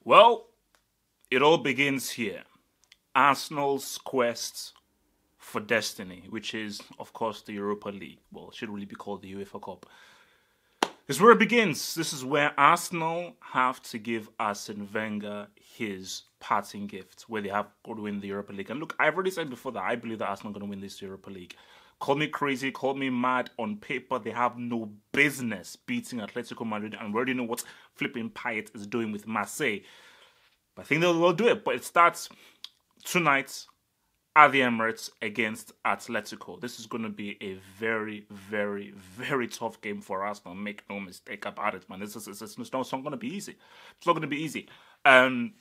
Well, it all begins here. Arsenal's quest for destiny, which is, of course, the Europa League. Well, it should really be called the UEFA Cup. This is where it begins. This is where Arsenal have to give Arsene Wenger his parting gift, where they have got to win the Europa League. And look, I've already said before that I believe that Arsenal are going to win this Europa League. Call me crazy, call me mad. On paper, they have no business beating Atletico Madrid, and we already know what flipping Payet is doing with Marseille. But I think they'll do it. But it starts tonight at the Emirates against Atletico. This is going to be a very, very, very tough game for Arsenal. Make no mistake about it, man. It's not going to be easy. It's not going to be easy. But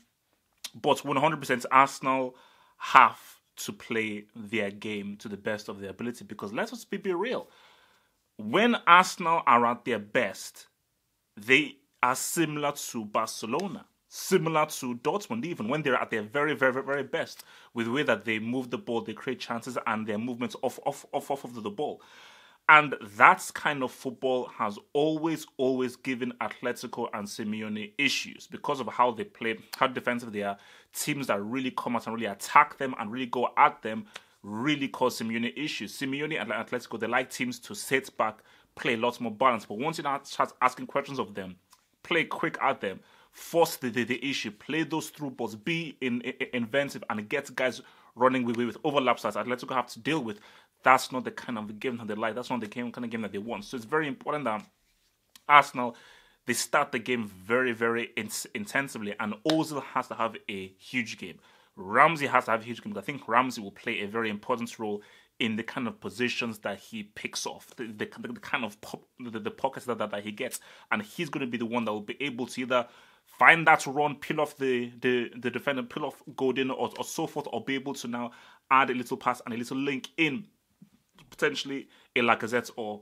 100% Arsenal have to play their game to the best of their ability, because let us be real. When Arsenal are at their best, they are similar to Barcelona, similar to Dortmund, even when they're at their very, very, very best, with the way that they move the ball, they create chances, and their movements off of the ball. And that kind of football has always given Atletico and Simeone issues because of how they play, how defensive they are. Teams that really come out and really attack them and really go at them really cause Simeone issues. Simeone and Atletico, they like teams to sit back, play a lot more balanced. But once you now start asking questions of them, play quick at them, force the issue, play those through balls, be inventive, and get guys running with overlaps that Atletico have to deal with. That's not the kind of game that they like. That's not the kind of game that they want. So it's very important that Arsenal, they start the game very, very intensively. And Ozil has to have a huge game. Ramsey has to have a huge game. I think Ramsey will play a very important role in the kind of positions that he picks off, the kind of the pockets that he gets. And he's going to be the one that will be able to either find that run, peel off the defender, peel off Godin or so forth, or be able to now add a little pass and a little link in, potentially a Lacazette or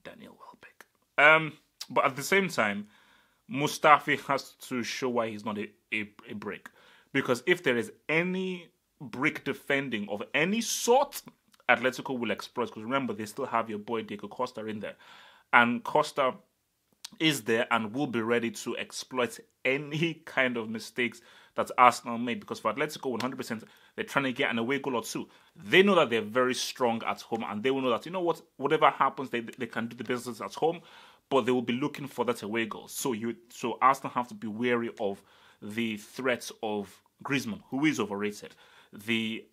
Daniel Welbeck. But at the same time, Mustafi has to show why he's not a brick. Because if there is any brick defending of any sort, Atletico will exploit. Because remember, they still have your boy Diego Costa in there. And Costa is there and will be ready to exploit any kind of mistakes that Arsenal made. Because for Atletico, 100%, they're trying to get an away goal or two. They know that they're very strong at home, and they will know that, you know what, whatever happens, they can do the business at home, but they will be looking for that away goal. So Arsenal have to be wary of the threats of Griezmann, who is overrated, the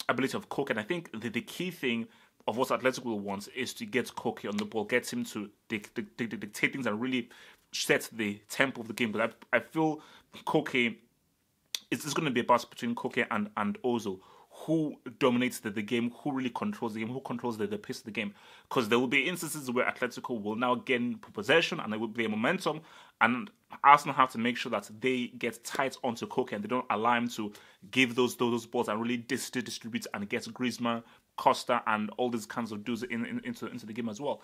ability of Koke. And I think the key thing of what Atletico wants is to get Koke on the ball, get him to dictate things and really set the tempo of the game. But I feel Koke, it's going to be a battle between Koke and Ozil. Who dominates the game, who really controls the game, who controls the pace of the game. Because there will be instances where Atletico will now gain possession and there will be a momentum, and Arsenal have to make sure that they get tight onto Koke and they don't allow him to give those balls and really distribute and get Griezmann, Costa, and all these kinds of dudes into the game as well.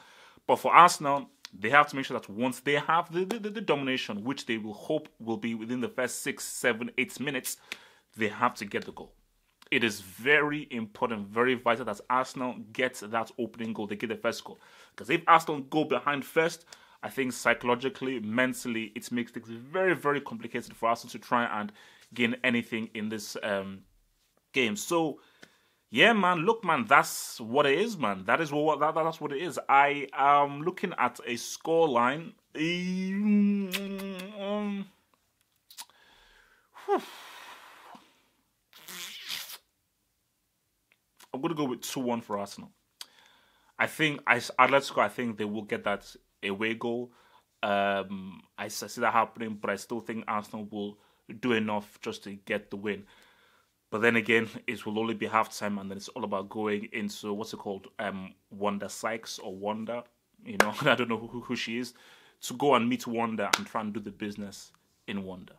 But for Arsenal, they have to make sure that once they have the domination, which they will hope will be within the first 6, 7, 8 minutes, they have to get the goal. It is very important, very vital that Arsenal gets that opening goal. They get the first goal. Because if Arsenal go behind first, I think psychologically, mentally, it makes things very, very complicated for Arsenal to try and gain anything in this game. So, yeah, man, look, man, that's what it is, man. That's what it is. I am looking at a score line. I'm going to go with 2-1 for Arsenal. I think Atletico, I think they will get that away goal. I see that happening, but I still think Arsenal will do enough just to get the win. But then again, it will only be halftime, and then it's all about going into, what's it called, Wanda Sykes or Wanda. You know, I don't know who she is. To go and meet Wanda and try and do the business in Wanda.